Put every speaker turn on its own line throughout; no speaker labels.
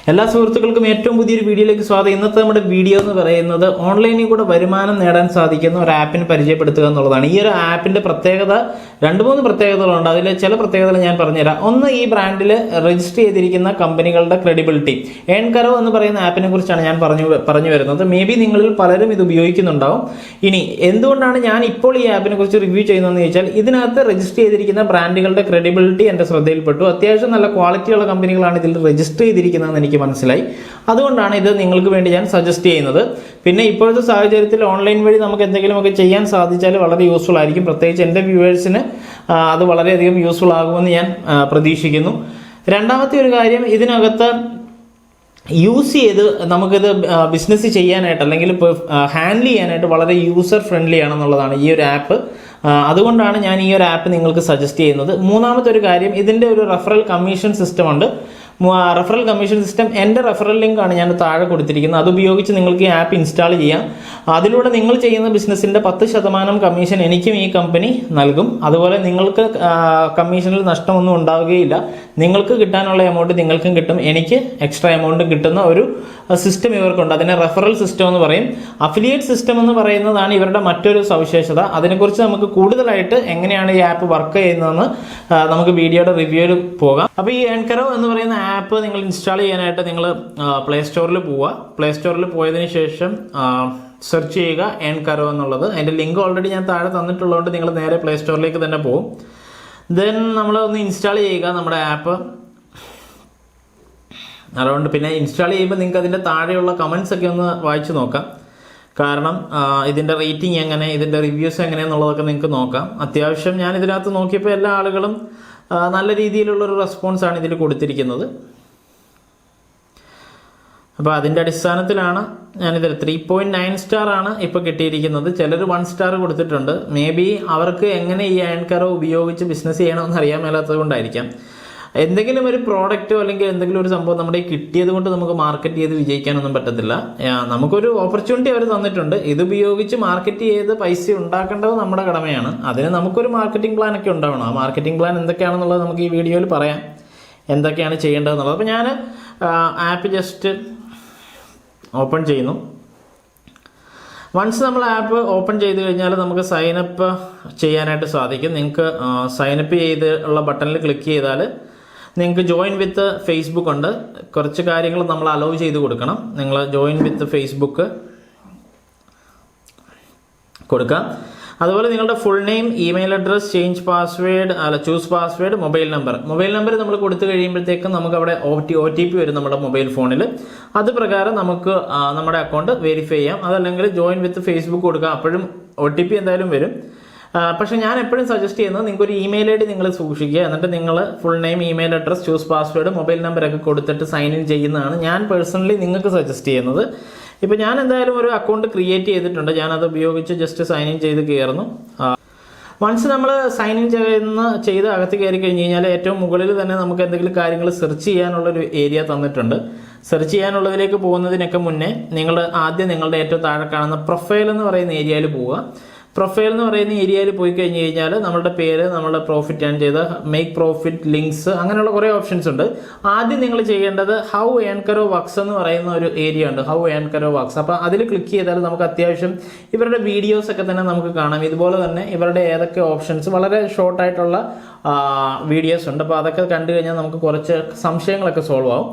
എല്ലാ സുഹൃത്തുക്കൾക്കും ഏറ്റവും പുതിയൊരു വീഡിയോയിലേക്ക് സ്വാഗതം. ഇന്നത്തെ നമ്മുടെ വീഡിയോ എന്ന് പറയുന്നത് ഓൺലൈനിൽ കൂടെ വരുമാനം നേടാൻ സാധിക്കുന്ന ഒരു ആപ്പിനെ പരിചയപ്പെടുത്തുക എന്നുള്ളതാണ്. ഈ ഒരു ആപ്പിൻ്റെ പ്രത്യേകത 2-3 പ്രത്യേകതകളുണ്ട്. അതിൽ ചില പ്രത്യേകതകൾ ഞാൻ പറഞ്ഞുതരാം. ഒന്ന്, ഈ ബ്രാൻഡിൽ രജിസ്റ്റർ ചെയ്തിരിക്കുന്ന കമ്പനികളുടെ ക്രെഡിബിലിറ്റി. EarnKaro എന്ന് പറയുന്ന ആപ്പിനെ കുറിച്ചാണ് ഞാൻ പറഞ്ഞു വരുന്നത്. മേ ബി നിങ്ങളിൽ പലരും ഇത് ഉപയോഗിക്കുന്നുണ്ടാവും. ഇനി എന്തുകൊണ്ടാണ് ഞാൻ ഇപ്പോൾ ഈ ആപ്പിനെ കുറിച്ച് റിവ്യൂ ചെയ്യുന്നതെന്ന് ചോദിച്ചാൽ, ഇതിനകത്ത് രജിസ്റ്റർ ചെയ്തിരിക്കുന്ന ബ്രാൻഡുകളുടെ ക്രെഡിബിലിറ്റി എൻ്റെ ശ്രദ്ധയിൽപ്പെട്ടു. അത്യാവശ്യം നല്ല ക്വാളിറ്റിയുള്ള കമ്പനികളാണ് ഇതിൽ രജിസ്റ്റർ ചെയ്തിരിക്കുന്നതെന്ന് എനിക്ക് മനസ്സിലായി. അതുകൊണ്ടാണ് ഇത് നിങ്ങൾക്ക് വേണ്ടി ഞാൻ സജസ്റ്റ് ചെയ്യുന്നത്. പിന്നെ ഇപ്പോഴത്തെ സാഹചര്യത്തിൽ ഓൺലൈൻ വഴി നമുക്ക് എന്തെങ്കിലുമൊക്കെ ചെയ്യാൻ സാധിച്ചാൽ വളരെ യൂസ്ഫുൾ ആയിരിക്കും. പ്രത്യേകിച്ച് എൻ്റെ വ്യൂവേഴ്സിന് അത് വളരെയധികം യൂസ്ഫുൾ ആകുമെന്ന് ഞാൻ പ്രതീക്ഷിക്കുന്നു. രണ്ടാമത്തെ ഒരു കാര്യം, ഇതിനകത്ത് യൂസ് ചെയ്ത് നമുക്കിത് ബിസിനസ് ചെയ്യാനായിട്ട് അല്ലെങ്കിൽ ഇപ്പോൾ ഹാൻഡിൽ ചെയ്യാനായിട്ട് വളരെ യൂസർ ഫ്രണ്ട്ലി ആണെന്നുള്ളതാണ് ഈ ഒരു ആപ്പ്. അതുകൊണ്ടാണ് ഞാൻ ഈ ഒരു ആപ്പ് നിങ്ങൾക്ക് സജസ്റ്റ് ചെയ്യുന്നത്. മൂന്നാമത്തെ ഒരു കാര്യം, ഇതിൻ്റെ ഒരു റെഫറൽ കമ്മീഷൻ സിസ്റ്റം ഉണ്ട്. റെഫറൽ കമ്മീഷൻ സിസ്റ്റം എൻ്റെ റെഫറൽ ലിങ്കാണ് ഞാൻ താഴെ കൊടുത്തിരിക്കുന്നത്. അതുപയോഗിച്ച് നിങ്ങൾക്ക് ഈ ആപ്പ് ഇൻസ്റ്റാൾ ചെയ്യാം. അതിലൂടെ നിങ്ങൾ ചെയ്യുന്ന ബിസിനസ്സിൻ്റെ 10% കമ്മീഷൻ എനിക്കും ഈ കമ്പനി നൽകും. അതുപോലെ നിങ്ങൾക്ക് കമ്മീഷനിൽ നഷ്ടമൊന്നും ഉണ്ടാവുകയില്ല. നിങ്ങൾക്ക് കിട്ടാനുള്ള എമൗണ്ട് നിങ്ങൾക്കും കിട്ടും, എനിക്ക് എക്സ്ട്രാ എമൗണ്ടും കിട്ടുന്ന ഒരു സിസ്റ്റം ഇവർക്കുണ്ട്. അതിനെ റെഫറൽ സിസ്റ്റം എന്ന് പറയും. അഫിലിയേറ്റ് സിസ്റ്റം എന്ന് പറയുന്നതാണ് ഇവരുടെ മറ്റൊരു സവിശേഷത. അതിനെക്കുറിച്ച് നമുക്ക് കൂടുതലായിട്ട് എങ്ങനെയാണ് ഈ ആപ്പ് വർക്ക് ചെയ്യുന്നതെന്ന് നമുക്ക് വീഡിയോയുടെ റിവ്യൂവിൽ പോകാം. അപ്പോൾ ഈ EarnKaro എന്ന് പറയുന്ന ആപ്പ് നിങ്ങൾ ഇൻസ്റ്റാൾ ചെയ്യാനായിട്ട് നിങ്ങൾ പ്ലേ സ്റ്റോറിൽ പോവുക. പ്ലേ സ്റ്റോറിൽ പോയതിന് ശേഷം സെർച്ച് ചെയ്യുക EarnKaro എന്നുള്ളത്. അതിൻ്റെ ലിങ്ക് ഓൾറെഡി ഞാൻ താഴെ തന്നിട്ടുള്ളതുകൊണ്ട് നിങ്ങൾ നേരെ പ്ലേ സ്റ്റോറിലേക്ക് തന്നെ പോകും. ദെൻ നമ്മൾ ഒന്ന് ഇൻസ്റ്റാൾ ചെയ്യുക നമ്മുടെ ആപ്പ്. അതുകൊണ്ട് പിന്നെ ഇൻസ്റ്റാൾ ചെയ്യുമ്പോൾ നിങ്ങൾക്ക് അതിൻ്റെ താഴെയുള്ള കമൻസ് ഒക്കെ ഒന്ന് വായിച്ച് നോക്കാം. കാരണം ഇതിൻ്റെ റേറ്റിംഗ് എങ്ങനെ, ഇതിൻ്റെ റിവ്യൂസ് എങ്ങനെയെന്നുള്ളതൊക്കെ നിങ്ങൾക്ക് നോക്കാം. അത്യാവശ്യം ഞാൻ ഇതിനകത്ത് നോക്കിയപ്പോൾ എല്ലാ ആളുകളും നല്ല രീതിയിലുള്ളൊരു റെസ്പോൺസാണ് ഇതിൽ കൊടുത്തിരിക്കുന്നത്. അപ്പോൾ അതിൻ്റെ അടിസ്ഥാനത്തിലാണ് ഞാനിതിൽ 3.9 സ്റ്റാർ ആണ് ഇപ്പോൾ കിട്ടിയിരിക്കുന്നത്. ചിലർ 1 സ്റ്റാർ കൊടുത്തിട്ടുണ്ട്. മേ ബി അവർക്ക് എങ്ങനെ ഈ EarnKaro ഉപയോഗിച്ച് ബിസിനസ് ചെയ്യണമെന്ന് അറിയാൻ മേലാത്തത് കൊണ്ടായിരിക്കാം. എന്തെങ്കിലും ഒരു പ്രോഡക്റ്റോ അല്ലെങ്കിൽ എന്തെങ്കിലും ഒരു സംഭവം നമ്മുടെ കിട്ടിയത് കൊണ്ട് നമുക്ക് മാർക്കറ്റ് ചെയ്ത് വിജയിക്കാനൊന്നും പറ്റത്തില്ല. നമുക്കൊരു ഓപ്പർച്യൂണിറ്റി അവർ തന്നിട്ടുണ്ട്. ഇത് ഉപയോഗിച്ച് മാർക്കറ്റ് ചെയ്ത് പൈസ ഉണ്ടാക്കേണ്ടത് നമ്മുടെ കടമയാണ്. അതിന് നമുക്കൊരു മാർക്കറ്റിംഗ് പ്ലാൻ ഒക്കെ ഉണ്ടാവണം. ആ മാർക്കറ്റിംഗ് പ്ലാൻ എന്തൊക്കെയാണെന്നുള്ളത് നമുക്ക് ഈ വീഡിയോയിൽ പറയാം, എന്തൊക്കെയാണ് ചെയ്യേണ്ടതെന്നുള്ളത്. അപ്പോൾ ഞാൻ ആപ്പ് ജസ്റ്റ് ഓപ്പൺ ചെയ്യുന്നു. വൺസ് നമ്മൾ ആപ്പ് ഓപ്പൺ ചെയ്ത് കഴിഞ്ഞാൽ നമുക്ക് സൈനപ്പ് ചെയ്യാനായിട്ട് സാധിക്കും. നിങ്ങൾക്ക് സൈനപ്പ് ചെയ്ത് ഉള്ള ബട്ടണിൽ ക്ലിക്ക് ചെയ്താൽ നിങ്ങൾക്ക് ജോയിൻ വിത്ത് ഫേസ്ബുക്ക് ഉണ്ട്. കുറച്ച് കാര്യങ്ങൾ നമ്മൾ അലോ ചെയ്ത് കൊടുക്കണം. നിങ്ങൾ ജോയിൻ വിത്ത് ഫേസ്ബുക്ക് കൊടുക്കാം. അതുപോലെ നിങ്ങളുടെ full name, email address, change password choose password, mobile number നമ്മൾ കൊടുത്തു കഴിയുമ്പോഴത്തേക്കും നമുക്ക് അവിടെ OTP വരും നമ്മുടെ മൊബൈൽ ഫോണിൽ. അത് പ്രകാരം നമുക്ക് നമ്മുടെ അക്കൗണ്ട് വെരിഫൈ ചെയ്യാം. അതല്ലെങ്കിൽ ജോയിൻ വിത്ത് ഫേസ്ബുക്ക് കൊടുക്കാം, അപ്പോഴും OTP എന്തായാലും വരും. പക്ഷേ ഞാൻ എപ്പോഴും സജസ്റ്റ് ചെയ്യുന്നത് നിങ്ങൾക്ക് ഒരു ഇമെയിൽ ID നിങ്ങൾ സൂക്ഷിക്കുക. എന്നിട്ട് നിങ്ങൾ full name, email address, choose password, mobile നമ്പറൊക്കെ കൊടുത്തിട്ട് സൈൻ ഇൻ ചെയ്യുന്നതാണ് ഞാൻ പേഴ്സണലി നിങ്ങൾക്ക് സജസ്റ്റ് ചെയ്യുന്നത്. ഇപ്പോൾ ഞാൻ എന്തായാലും ഒരു അക്കൗണ്ട് ക്രിയേറ്റ് ചെയ്തിട്ടുണ്ട്. ഞാനത് ഉപയോഗിച്ച് ജസ്റ്റ് സൈൻ ഇൻ ചെയ്ത് കയറുന്നു. വൺസ് നമ്മൾ സൈൻ ഇൻ ചെയ്ത് അകത്ത് കയറി കഴിഞ്ഞ് കഴിഞ്ഞാൽ ഏറ്റവും മുകളിൽ തന്നെ നമുക്ക് എന്തെങ്കിലും കാര്യങ്ങൾ സെർച്ച് ചെയ്യാനുള്ളൊരു ഏരിയ തന്നിട്ടുണ്ട്. സെർച്ച് ചെയ്യാനുള്ളതിലേക്ക് പോകുന്നതിനൊക്കെ മുന്നേ നിങ്ങൾ ആദ്യം നിങ്ങളുടെ ഏറ്റവും താഴെ കാണുന്ന പ്രൊഫൈൽ എന്ന് പറയുന്ന ഏരിയയിൽ പോവുക. പ്രൊഫൈൽ എന്ന് പറയുന്ന ഏരിയയിൽ പോയി കഴിഞ്ഞ് കഴിഞ്ഞാൽ നമ്മളുടെ പേര്, നമ്മളുടെ പ്രോഫിറ്റ് ഏൺ ചെയ്ത് മേക്ക് പ്രോഫിറ്റ്, ലിങ്ക്സ്, അങ്ങനെയുള്ള കുറേ ഓപ്ഷൻസ് ഉണ്ട്. ആദ്യം നിങ്ങൾ ചെയ്യേണ്ടത് ഹൗ EarnKaro വർക്ക്സ് എന്ന് പറയുന്ന ഒരു ഏരിയ ഉണ്ട്, ഹൗ EarnKaro വർക്ക്സ്. അപ്പോൾ അതിൽ ക്ലിക്ക് ചെയ്താൽ നമുക്ക് അത്യാവശ്യം ഇവരുടെ വീഡിയോസ് ഒക്കെ തന്നെ നമുക്ക് കാണാം. ഇതുപോലെ തന്നെ ഇവരുടെ ഏതൊക്കെ ഓപ്ഷൻസ്, വളരെ ഷോർട്ടായിട്ടുള്ള വീഡിയോസ് ഉണ്ട്. അപ്പോൾ അതൊക്കെ കണ്ടു കഴിഞ്ഞാൽ നമുക്ക് കുറച്ച് സംശയങ്ങളൊക്കെ സോൾവ് ആവും.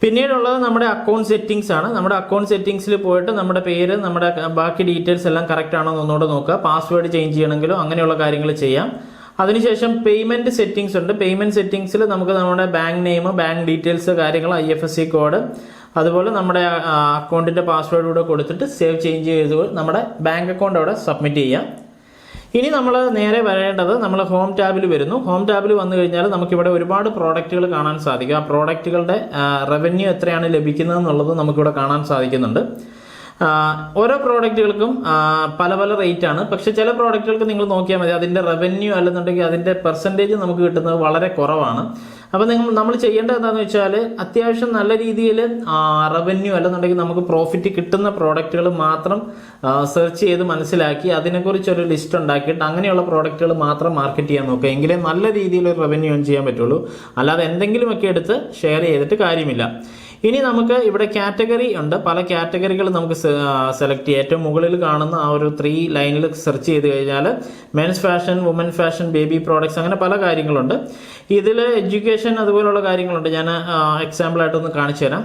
പിന്നീടുള്ളത് നമ്മുടെ അക്കൗണ്ട് സെറ്റിംഗ്സ് ആണ്. നമ്മുടെ അക്കൗണ്ട് സെറ്റിംഗ്സിൽ പോയിട്ട് നമ്മുടെ പേര്, നമ്മുടെ ബാക്കി ഡീറ്റെയിൽസ് എല്ലാം കറക്റ്റ് ആണോ എന്ന് ഒന്നുകൂടെ നോക്കുക. പാസ്വേഡ് ചേഞ്ച് ചെയ്യണമെങ്കിലോ അങ്ങനെയുള്ള കാര്യങ്ങൾ ചെയ്യാം. അതിനുശേഷം പേയ്മെൻറ്റ് സെറ്റിംഗ്സ് ഉണ്ട്. പേയ്മെൻറ്റ് സെറ്റിംഗ്സിൽ നമുക്ക് നമ്മുടെ ബാങ്ക് നെയിം, ബാങ്ക് ഡീറ്റെയിൽസ്, കാര്യങ്ങൾ, IFSC കോഡ്, അതുപോലെ നമ്മുടെ അക്കൗണ്ടിൻ്റെ പാസ്വേഡ് കൂടെ കൊടുത്തിട്ട് സേവ് ചേഞ്ച് ചെയ്ത് നമ്മുടെ ബാങ്ക് അക്കൗണ്ട് അവിടെ സബ്മിറ്റ് ചെയ്യാം. ഇനി നമ്മൾ നേരെ വരേണ്ടത് നമ്മൾ ഹോം ടാബിൽ വരുന്നു. ഹോം ടാബിൽ വന്നു കഴിഞ്ഞാൽ നമുക്കിവിടെ ഒരുപാട് പ്രോഡക്റ്റുകൾ കാണാൻ സാധിക്കും. ആ പ്രോഡക്റ്റുകളുടെ റവന്യൂ എത്രയാണ് ലഭിക്കുന്നത് എന്നുള്ളത് നമുക്കിവിടെ കാണാൻ സാധിക്കുന്നുണ്ട്. ഓരോ പ്രോഡക്റ്റുകൾക്കും പല പല റേറ്റ് ആണ്. പക്ഷെ ചില പ്രോഡക്റ്റുകൾക്ക് നിങ്ങൾ നോക്കിയാൽ മതി, അതിൻ്റെ റവന്യൂ അല്ലെന്നുണ്ടെങ്കിൽ അതിൻ്റെ പെർസെൻറ്റേജ് നമുക്ക് കിട്ടുന്നത് വളരെ കുറവാണ്. അപ്പോൾ നമ്മൾ ചെയ്യേണ്ടത് എന്താണെന്ന് വെച്ചാൽ അത്യാവശ്യം നല്ല രീതിയിൽ റവന്യൂ അല്ലെന്നുണ്ടെങ്കിൽ നമുക്ക് പ്രോഫിറ്റ് കിട്ടുന്ന പ്രോഡക്റ്റുകൾ മാത്രം സെർച്ച് ചെയ്ത് മനസ്സിലാക്കി അതിനെക്കുറിച്ചൊരു ലിസ്റ്റ് ഉണ്ടാക്കിയിട്ട് അങ്ങനെയുള്ള പ്രോഡക്റ്റുകൾ മാത്രം മാർക്കറ്റ് ചെയ്യാൻ നോക്കുക. എങ്കിലേ നല്ല രീതിയിൽ റവന്യൂ ഏൺ ചെയ്യാൻ പറ്റുള്ളൂ. അല്ലാതെ എന്തെങ്കിലുമൊക്കെ എടുത്ത് ഷെയർ ചെയ്തിട്ട് കാര്യമില്ല. ഇനി നമുക്ക് ഇവിടെ കാറ്റഗറി ഉണ്ട്, പല കാറ്റഗറികൾ നമുക്ക് സെലക്ട് ചെയ്യാം. ഏറ്റവും മുകളിൽ കാണുന്ന ആ ഒരു 3 ലൈനിൽ സെർച്ച് ചെയ്ത് കഴിഞ്ഞാൽ men's fashion, woman fashion, baby products, അങ്ങനെ പല കാര്യങ്ങളുണ്ട്. ഇതിൽ എഡ്യൂക്കേഷൻ അതുപോലുള്ള കാര്യങ്ങളുണ്ട്. ഞാൻ എക്സാമ്പിളായിട്ടൊന്ന് കാണിച്ചു തരാം.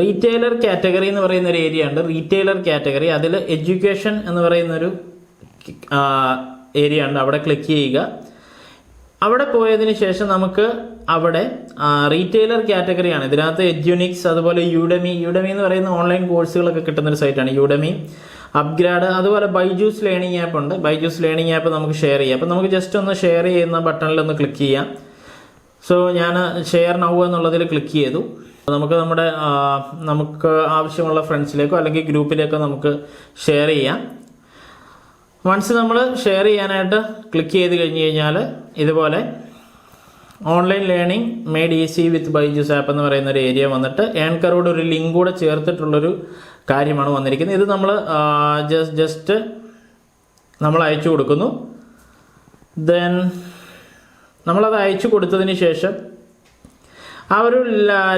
റീറ്റെയിലർ കാറ്റഗറി എന്ന് പറയുന്ന ഒരു ഏരിയ ഉണ്ട്. റീറ്റെയിലർ കാറ്റഗറി, അതിൽ എഡ്യൂക്കേഷൻ എന്ന് പറയുന്നൊരു ഏരിയ ഉണ്ട്. അവിടെ ക്ലിക്ക് ചെയ്യുക. അവിടെ പോയതിന് ശേഷം നമുക്ക് അവിടെ റീറ്റെയിലർ കാറ്റഗറിയാണ്. ഇതിനകത്ത് എഡ്യൂനിക്സ്, അതുപോലെ യൂഡമി എന്ന് പറയുന്ന ഓൺലൈൻ കോഴ്സുകളൊക്കെ കിട്ടുന്നൊരു സൈറ്റാണ് യൂഡമി. അപ്ഗ്രാഡ്, അതുപോലെ ബൈജൂസ് ലേണിംഗ് ആപ്പ് ഉണ്ട്. ബൈജൂസ് ലേണിംഗ് ആപ്പ് നമുക്ക് ഷെയർ ചെയ്യാം. അപ്പോൾ നമുക്ക് ജസ്റ്റ് ഒന്ന് ഷെയർ ചെയ്യുന്ന ബട്ടണിൽ ഒന്ന് ക്ലിക്ക് ചെയ്യാം. സോ ഞാൻ ഷെയർ നൗ എന്നുള്ളതിൽ ക്ലിക്ക് ചെയ്തു. നമുക്ക് ആവശ്യമുള്ള ഫ്രണ്ട്സിലേക്കോ അല്ലെങ്കിൽ ഗ്രൂപ്പിലേക്കോ നമുക്ക് ഷെയർ ചെയ്യാം. വൺസ് നമ്മൾ ഷെയർ ചെയ്യാനായിട്ട് ക്ലിക്ക് ചെയ്ത് കഴിഞ്ഞ് കഴിഞ്ഞാൽ ഇതുപോലെ ഓൺലൈൻ ലേണിംഗ് മെയ്ഡ് ഈസി വിത്ത് ബൈജൂസ് ആപ്പ് എന്ന് പറയുന്ന ഒരു ഏരിയ വന്നിട്ട് EarnKaroയുടെ ഒരു ലിങ്ക് കൂടെ ചേർത്തിട്ടുള്ളൊരു കാര്യമാണ് വന്നിരിക്കുന്നത്. ഇത് നമ്മൾ ജസ്റ്റ് നമ്മൾ അയച്ചു കൊടുക്കുന്നു. ദെൻ നമ്മളത് അയച്ചു കൊടുത്തതിന് ശേഷം ആ ഒരു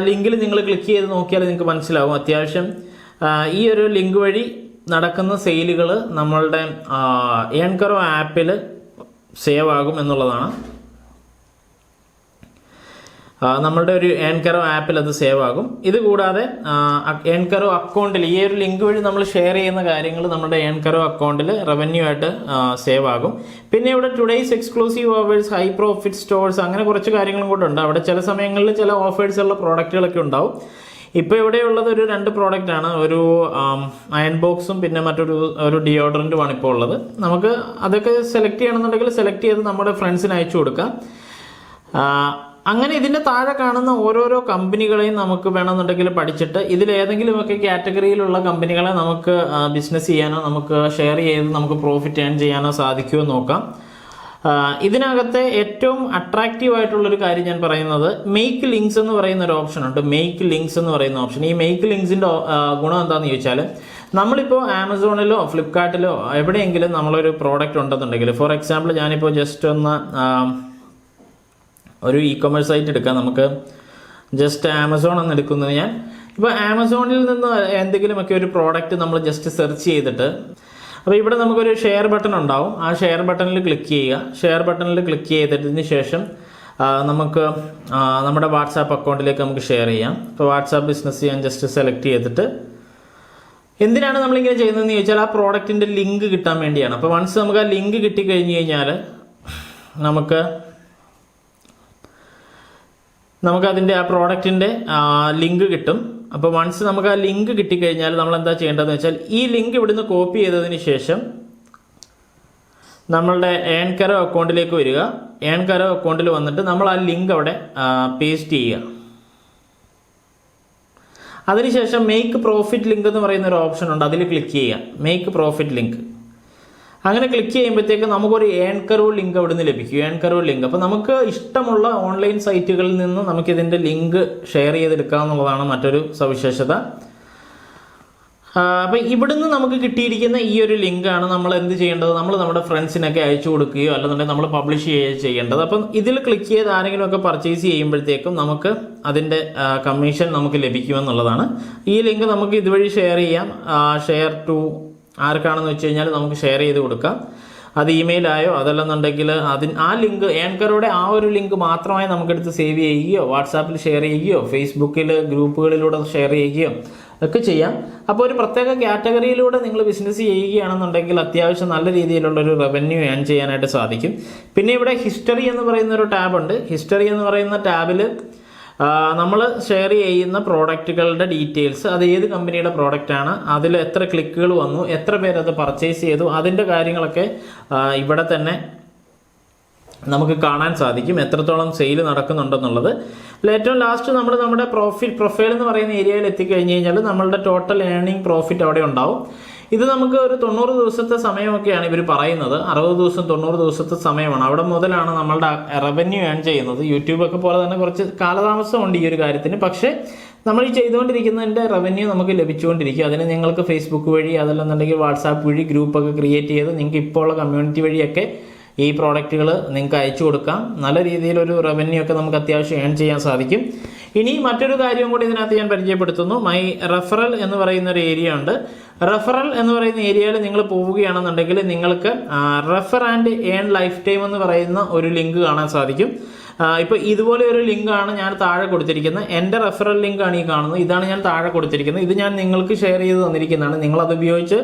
ലിങ്കിൽ നിങ്ങൾ ക്ലിക്ക് ചെയ്ത് നോക്കിയാൽ നിങ്ങൾക്ക് മനസ്സിലാവും അത്യാവശ്യം ഈ ഒരു ലിങ്ക് വഴി നടക്കുന്ന സെയിലുകൾ നമ്മളുടെ EarnKaro ആപ്പിൽ സേവ് ആകും എന്നുള്ളതാണ്. നമ്മളുടെ ഒരു EarnKaro ആപ്പിൽ അത് സേവ് ആകും. ഇതുകൂടാതെ EarnKaro അക്കൗണ്ടിൽ ഈ ഒരു ലിങ്ക് വഴി നമ്മൾ ഷെയർ ചെയ്യുന്ന കാര്യങ്ങൾ നമ്മുടെ EarnKaro അക്കൗണ്ടിൽ റവന്യൂ ആയിട്ട് സേവ് ആകും. പിന്നെ ഇവിടെ today's exclusive offers, high profit stores, അങ്ങനെ കുറച്ച് കാര്യങ്ങളും കൂടെ ഉണ്ട്. അവിടെ ചില സമയങ്ങളിൽ ചില ഓഫേഴ്സ് ഉള്ള പ്രോഡക്റ്റുകളൊക്കെ ഉണ്ടാവും. ഇപ്പോൾ ഇവിടെയുള്ളത് ഒരു 2 പ്രോഡക്റ്റാണ്. ഒരു അയൺ ബോക്സും പിന്നെ ഒരു ഡിയോഡറൻറ്റുമാണ് ഇപ്പോൾ ഉള്ളത്. നമുക്ക് അതൊക്കെ സെലക്ട് ചെയ്യണമെന്നുണ്ടെങ്കിൽ സെലക്ട് ചെയ്ത് നമ്മുടെ ഫ്രണ്ട്സിന് അയച്ചു കൊടുക്കാം. അങ്ങനെ ഇതിൻ്റെ താഴെ കാണുന്ന ഓരോരോ കമ്പനികളെയും നമുക്ക് വേണമെന്നുണ്ടെങ്കിൽ പഠിച്ചിട്ട് ഇതിലേതെങ്കിലുമൊക്കെ കാറ്റഗറിയിലുള്ള കമ്പനികളെ നമുക്ക് ബിസിനസ് ചെയ്യാനോ നമുക്ക് ഷെയർ ചെയ്ത് നമുക്ക് പ്രോഫിറ്റ് ഏൺ ചെയ്യാനോ സാധിക്കുമോ നോക്കാം. ഇതിനകത്തെ ഏറ്റവും അട്രാക്റ്റീവ് ആയിട്ടുള്ളൊരു കാര്യം ഞാൻ പറയുന്നത് മെയ്ക്ക് ലിങ്ക്സ് എന്ന് പറയുന്ന ഒരു ഓപ്ഷൻ ഉണ്ട്. മെയ്ക്ക് ലിങ്ക്സ് എന്ന് പറയുന്ന ഓപ്ഷൻ, ഈ മെയ്ക്ക് ലിങ്ക്സിൻ്റെ ഗുണം എന്താണെന്ന് ചോദിച്ചാൽ നമ്മളിപ്പോൾ ആമസോണിലോ ഫ്ലിപ്കാർട്ടിലോ എവിടെയെങ്കിലും നമ്മളൊരു പ്രോഡക്റ്റ് ഉണ്ടെന്നുണ്ടെങ്കിൽ, ഫോർ എക്സാമ്പിൾ ഞാനിപ്പോൾ ജസ്റ്റ് ഒന്ന് ഒരു ഇ-കൊമേഴ്സ് സൈറ്റ് എടുക്കാം. നമുക്ക് ജസ്റ്റ് ആമസോൺ എന്ന് എടുക്കുന്നത് ഞാൻ ഇപ്പോൾ ആമസോണിൽ നിന്ന് എന്തെങ്കിലുമൊക്കെ ഒരു പ്രോഡക്റ്റ് നമ്മൾ ജസ്റ്റ് സെർച്ച് ചെയ്തിട്ട്, അപ്പോൾ ഇവിടെ നമുക്കൊരു ഷെയർ ബട്ടൺ ഉണ്ടാവും. ആ ഷെയർ ബട്ടണിൽ ക്ലിക്ക് ചെയ്യുക. ഷെയർ ബട്ടണിൽ ക്ലിക്ക് ചെയ്തതിന് ശേഷം നമുക്ക് നമ്മുടെ വാട്സാപ്പ് അക്കൗണ്ടിലേക്ക് നമുക്ക് ഷെയർ ചെയ്യാം. ഇപ്പോൾ വാട്സാപ്പ് ബിസിനസ് ഞാൻ ജസ്റ്റ് സെലക്ട് ചെയ്തിട്ട്, എന്തിനാണ് നമ്മളിങ്ങനെ ചെയ്യുന്നതെന്ന് ചോദിച്ചാൽ ആ പ്രോഡക്റ്റിൻ്റെ ലിങ്ക് കിട്ടാൻ വേണ്ടിയാണ്. അപ്പോൾ വൺസ് നമുക്ക് ആ ലിങ്ക് കിട്ടിക്കഴിഞ്ഞ് കഴിഞ്ഞാൽ നമുക്കതിൻ്റെ ആ പ്രോഡക്റ്റിൻ്റെ ലിങ്ക് കിട്ടും. അപ്പോൾ വൺസ് നമുക്ക് ആ ലിങ്ക് കിട്ടിക്കഴിഞ്ഞാൽ നമ്മൾ എന്താ ചെയ്യേണ്ടതെന്ന് വെച്ചാൽ ഈ ലിങ്ക് ഇവിടുന്ന് കോപ്പി ചെയ്തതിന് ശേഷം നമ്മളുടെ EarnKaro അക്കൗണ്ടിലേക്ക് വരിക. EarnKaro അക്കൗണ്ടിൽ വന്നിട്ട് നമ്മൾ ആ ലിങ്ക് അവിടെ പേസ്റ്റ് ചെയ്യുക. അതിനുശേഷം മേക്ക് പ്രോഫിറ്റ് ലിങ്ക് എന്ന് പറയുന്ന ഒരു ഓപ്ഷൻ ഉണ്ട്, അതിൽ ക്ലിക്ക് ചെയ്യുക. മേക്ക് പ്രോഫിറ്റ് ലിങ്ക് അങ്ങനെ ക്ലിക്ക് ചെയ്യുമ്പോഴത്തേക്ക് നമുക്കൊരു EarnKaro ലിങ്ക് അവിടെ നിന്ന് ലഭിക്കും. EarnKaro ലിങ്ക്, അപ്പോൾ നമുക്ക് ഇഷ്ടമുള്ള ഓൺലൈൻ സൈറ്റുകളിൽ നിന്ന് നമുക്കിതിൻ്റെ ലിങ്ക് ഷെയർ ചെയ്തെടുക്കാമെന്നുള്ളതാണ് മറ്റൊരു സവിശേഷത. അപ്പോൾ ഇവിടുന്ന് നമുക്ക് കിട്ടിയിരിക്കുന്ന ഈ ഒരു ലിങ്കാണ് നമ്മൾ എന്ത് ചെയ്യേണ്ടത്, നമ്മൾ നമ്മുടെ ഫ്രണ്ട്സിനൊക്കെ അയച്ചു കൊടുക്കുകയോ അല്ലെന്നുണ്ടെങ്കിൽ നമ്മൾ പബ്ലിഷ് ചെയ്യുകയോ ചെയ്യേണ്ടത്. അപ്പം ഇതിൽ ക്ലിക്ക് ചെയ്ത് ആരെങ്കിലുമൊക്കെ പർച്ചേസ് ചെയ്യുമ്പോഴത്തേക്കും നമുക്ക് അതിൻ്റെ കമ്മീഷൻ നമുക്ക് ലഭിക്കുമെന്നുള്ളതാണ്. ഈ ലിങ്ക് നമുക്ക് ഇതുവഴി ഷെയർ ചെയ്യാം. ഷെയർ ടു ആർക്കാണെന്ന് വെച്ച് കഴിഞ്ഞാൽ നമുക്ക് ഷെയർ ചെയ്ത് കൊടുക്കാം. അത് ഇമെയിലായോ അതല്ലെന്നുണ്ടെങ്കിൽ ആ ലിങ്ക് EarnKaroയുടെ ആ ഒരു ലിങ്ക് മാത്രമായി നമുക്കെടുത്ത് സേവ് ചെയ്യുകയോ വാട്സാപ്പിൽ ഷെയർ ചെയ്യുകയോ ഫേസ്ബുക്കിൽ ഗ്രൂപ്പുകളിലൂടെ ഷെയർ ചെയ്യുകയോ ഒക്കെ ചെയ്യാം. അപ്പോൾ ഒരു പ്രത്യേക കാറ്റഗറിയിലൂടെ നിങ്ങൾ ബിസിനസ് ചെയ്യുകയാണെന്നുണ്ടെങ്കിൽ അത്യാവശ്യം നല്ല രീതിയിലുള്ളൊരു റവന്യൂ ഏൺ ചെയ്യാനായിട്ട് സാധിക്കും. പിന്നെ ഇവിടെ ഹിസ്റ്ററി എന്ന് പറയുന്ന ഒരു ടാബുണ്ട്. ഹിസ്റ്ററി എന്ന് പറയുന്ന ടാബിൽ നമ്മൾ ഷെയർ ചെയ്യുന്ന പ്രോഡക്റ്റുകളുടെ ഡീറ്റെയിൽസ്, അത് ഏത് കമ്പനിയുടെ പ്രോഡക്റ്റാണ്, അതിൽ എത്ര ക്ലിക്കുകൾ വന്നു, എത്ര പേരത് പർച്ചേസ് ചെയ്തു, അതിൻ്റെ കാര്യങ്ങളൊക്കെ ഇവിടെ തന്നെ നമുക്ക് കാണാൻ സാധിക്കും എത്രത്തോളം സെയിൽ നടക്കുന്നുണ്ടെന്നുള്ളത്. ഏറ്റവും ലാസ്റ്റ് നമ്മൾ നമ്മുടെ പ്രൊഫൈൽ എന്ന് പറയുന്ന ഏരിയയിൽ എത്തിക്കഴിഞ്ഞ് കഴിഞ്ഞാൽ നമ്മളുടെ ടോട്ടൽ ഏർണിംഗ് പ്രോഫിറ്റ് അവിടെ ഉണ്ടാവും. ഇത് നമുക്ക് ഒരു 90 ദിവസത്തെ സമയമൊക്കെയാണ് ഇവർ പറയുന്നത്. 60 ദിവസം 90 ദിവസത്തെ സമയമാണ്. അവിടെ മുതലാണ് നമ്മളുടെ റവന്യൂ ഏൺ ചെയ്യുന്നത്. യൂട്യൂബൊക്കെ പോലെ തന്നെ കുറച്ച് കാലതാമസമുണ്ട് ഈ ഒരു കാര്യത്തിന്. പക്ഷേ നമ്മൾ ഈ ചെയ്തുകൊണ്ടിരിക്കുന്നതിൻ്റെ റവന്യൂ നമുക്ക് ലഭിച്ചുകൊണ്ടിരിക്കും. അതിന് നിങ്ങൾക്ക് ഫേസ്ബുക്ക് വഴി അതല്ലെന്നുണ്ടെങ്കിൽ വാട്സാപ്പ് വഴി ഗ്രൂപ്പൊക്കെ ക്രിയേറ്റ് ചെയ്ത് നിങ്ങൾക്ക് ഇപ്പോൾ ഉള്ള കമ്മ്യൂണിറ്റി വഴിയൊക്കെ ഈ പ്രോഡക്റ്റുകൾ നിങ്ങൾക്ക് അയച്ചു കൊടുക്കാം. നല്ല രീതിയിലൊരു റവന്യൂ ഒക്കെ നമുക്ക് അത്യാവശ്യം ഏൺ ചെയ്യാൻ സാധിക്കും. ഇനി മറ്റൊരു കാര്യവും കൂടി ഇതിനകത്ത് ഞാൻ പരിചയപ്പെടുത്തുന്നു. മൈ റെഫറൽ എന്ന് പറയുന്ന ഒരു ഏരിയ ഉണ്ട്. റെഫറൽ എന്ന് പറയുന്ന ഏരിയയിൽ നിങ്ങൾ പോവുകയാണെന്നുണ്ടെങ്കിൽ നിങ്ങൾക്ക് refer and earn life time എന്ന് പറയുന്ന ഒരു ലിങ്ക് കാണാൻ സാധിക്കും. ഇപ്പോൾ ഇതുപോലെ ഒരു ലിങ്കാണ് ഞാൻ താഴെ കൊടുത്തിരിക്കുന്നത്. എൻ്റെ റെഫറൽ ലിങ്കാണ് ഈ കാണുന്നത്. ഇതാണ് ഞാൻ താഴെ കൊടുത്തിരിക്കുന്നത്. ഇത് ഞാൻ നിങ്ങൾക്ക് ഷെയർ ചെയ്ത് തന്നിരിക്കുന്നതാണ്. നിങ്ങളത് ഉപയോഗിച്ച്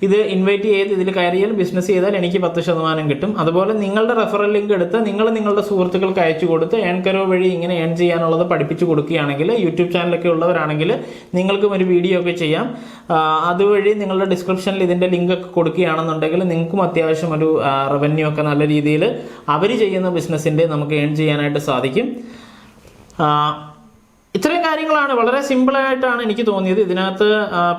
ഇത് ഇൻവൈറ്റ് ചെയ്ത് ഇതിൽ കയറിയാൽ ബിസിനസ് ചെയ്താൽ എനിക്ക് 10% കിട്ടും. അതുപോലെ നിങ്ങളുടെ റെഫറൽ ലിങ്ക് എടുത്ത് നിങ്ങളുടെ സുഹൃത്തുക്കൾക്ക് അയച്ചു കൊടുത്ത് EarnKaro വഴി ഇങ്ങനെ ഏൺ ചെയ്യാനുള്ളത് പഠിപ്പിച്ചു കൊടുക്കുകയാണെങ്കിൽ, യൂട്യൂബ് ചാനലൊക്കെ ഉള്ളവരാണെങ്കിൽ നിങ്ങൾക്കും ഒരു വീഡിയോ ഒക്കെ ചെയ്യാം. അതുവഴി നിങ്ങളുടെ ഡിസ്ക്രിപ്ഷനിൽ ഇതിൻ്റെ ലിങ്ക് ഒക്കെ കൊടുക്കുകയാണെന്നുണ്ടെങ്കിൽ നിങ്ങൾക്കും അത്യാവശ്യം ഒരു റവന്യൂ ഒക്കെ നല്ല രീതിയിൽ അവർ ചെയ്യുന്ന ബിസിനസ്സിൻ്റെ നമുക്ക് ഏൺ ചെയ്യാനായിട്ട് സാധിക്കും. ഇത്രയും കാര്യങ്ങളാണ്. വളരെ സിമ്പിളായിട്ടാണ് എനിക്ക് തോന്നിയത്. ഇതിനകത്ത്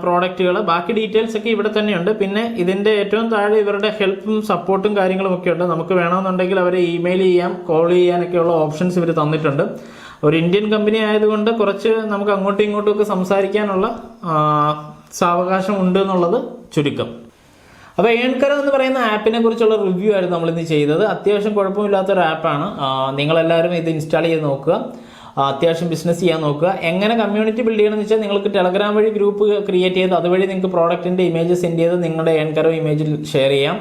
പ്രോഡക്റ്റുകൾ, ബാക്കി ഡീറ്റെയിൽസ് ഒക്കെ ഇവിടെ തന്നെയുണ്ട്. പിന്നെ ഇതിൻ്റെ ഏറ്റവും താഴെ ഇവരുടെ ഹെൽപ്പും സപ്പോർട്ടും കാര്യങ്ങളും ഒക്കെ ഉണ്ട്. നമുക്ക് വേണമെന്നുണ്ടെങ്കിൽ അവരെ ഇമെയിൽ ചെയ്യാം, കോൾ ചെയ്യാനൊക്കെയുള്ള ഓപ്ഷൻസ് ഇവർ തന്നിട്ടുണ്ട്. ഒരു ഇന്ത്യൻ കമ്പനി ആയതുകൊണ്ട് കുറച്ച് നമുക്ക് അങ്ങോട്ടും ഇങ്ങോട്ടും ഒക്കെ സംസാരിക്കാനുള്ള സാവകാശം ഉണ്ട് എന്നുള്ളത് ചുരുക്കം. അപ്പോൾ EarnKaro എന്ന് പറയുന്ന ആപ്പിനെ കുറിച്ചുള്ള റിവ്യൂ ആയിരുന്നു നമ്മളിന്ന് ചെയ്തത്. അത്യാവശ്യം കുഴപ്പമില്ലാത്തൊരു ആപ്പാണ്. നിങ്ങളെല്ലാവരും ഇത് ഇൻസ്റ്റാൾ ചെയ്ത് നോക്കുക. അത്യാവശ്യം ബിസിനസ് ചെയ്യാൻ നോക്കുക. എങ്ങനെ കമ്മ്യൂണിറ്റി ബിൽഡ് ചെയ്യണമെന്ന് വെച്ചാൽ നിങ്ങൾക്ക് ടെലഗ്രാം വഴി ഗ്രൂപ്പ് ക്രിയേറ്റ് ചെയ്ത് അതുവഴി നിങ്ങൾക്ക് പ്രോഡക്റ്റിൻ്റെ ഇമേജ് സെൻഡ് ചെയ്ത് നിങ്ങളുടെ EarnKaro ഇമേജിൽ ഷെയർ ചെയ്യാം.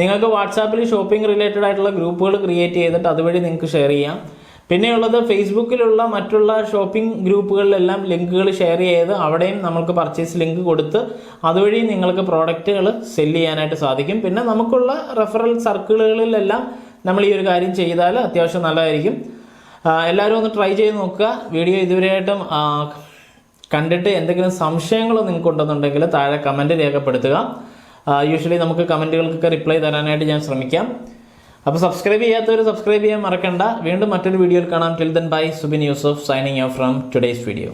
നിങ്ങൾക്ക് വാട്സാപ്പിൽ ഷോപ്പിംഗ് റിലേറ്റഡ് ആയിട്ടുള്ള ഗ്രൂപ്പുകൾ ക്രിയേറ്റ് ചെയ്തിട്ട് അതുവഴി നിങ്ങൾക്ക് ഷെയർ ചെയ്യാം. പിന്നെയുള്ളത് ഫേസ്ബുക്കിലുള്ള മറ്റുള്ള ഷോപ്പിംഗ് ഗ്രൂപ്പുകളിലെല്ലാം ലിങ്കുകൾ ഷെയർ ചെയ്ത് അവിടെയും നമുക്ക് പർച്ചേസ് ലിങ്ക് കൊടുത്ത് അതുവഴി നിങ്ങൾക്ക് പ്രോഡക്റ്റുകൾ സെല് ചെയ്യാനായിട്ട് സാധിക്കും. പിന്നെ നമുക്കുള്ള റെഫറൽ സർക്കിളുകളിലെല്ലാം നമ്മൾ ഈ ഒരു കാര്യം ചെയ്താൽ അത്യാവശ്യം നല്ലതായിരിക്കും. എല്ലാവരും ഒന്ന് ട്രൈ ചെയ്ത് നോക്കുക. വീഡിയോ ഇതുവരെയായിട്ടും കണ്ടിട്ട് എന്തെങ്കിലും സംശയങ്ങൾ നിങ്ങൾക്ക് ഉണ്ടെന്നുണ്ടെങ്കിൽ താഴെ കമൻറ്റ് രേഖപ്പെടുത്തുക. യൂഷ്വലി നമുക്ക് കമൻറ്റുകൾക്കൊക്കെ റിപ്ലൈ തരാനായിട്ട് ഞാൻ ശ്രമിക്കാം. അപ്പോൾ സബ്സ്ക്രൈബ് ചെയ്യാത്തവർ സബ്സ്ക്രൈബ് ചെയ്യാൻ മറക്കണ്ട. വീണ്ടും മറ്റൊരു വീഡിയോയിൽ കാണാം. Till then bye. Subin Yusuf signing off from today's video.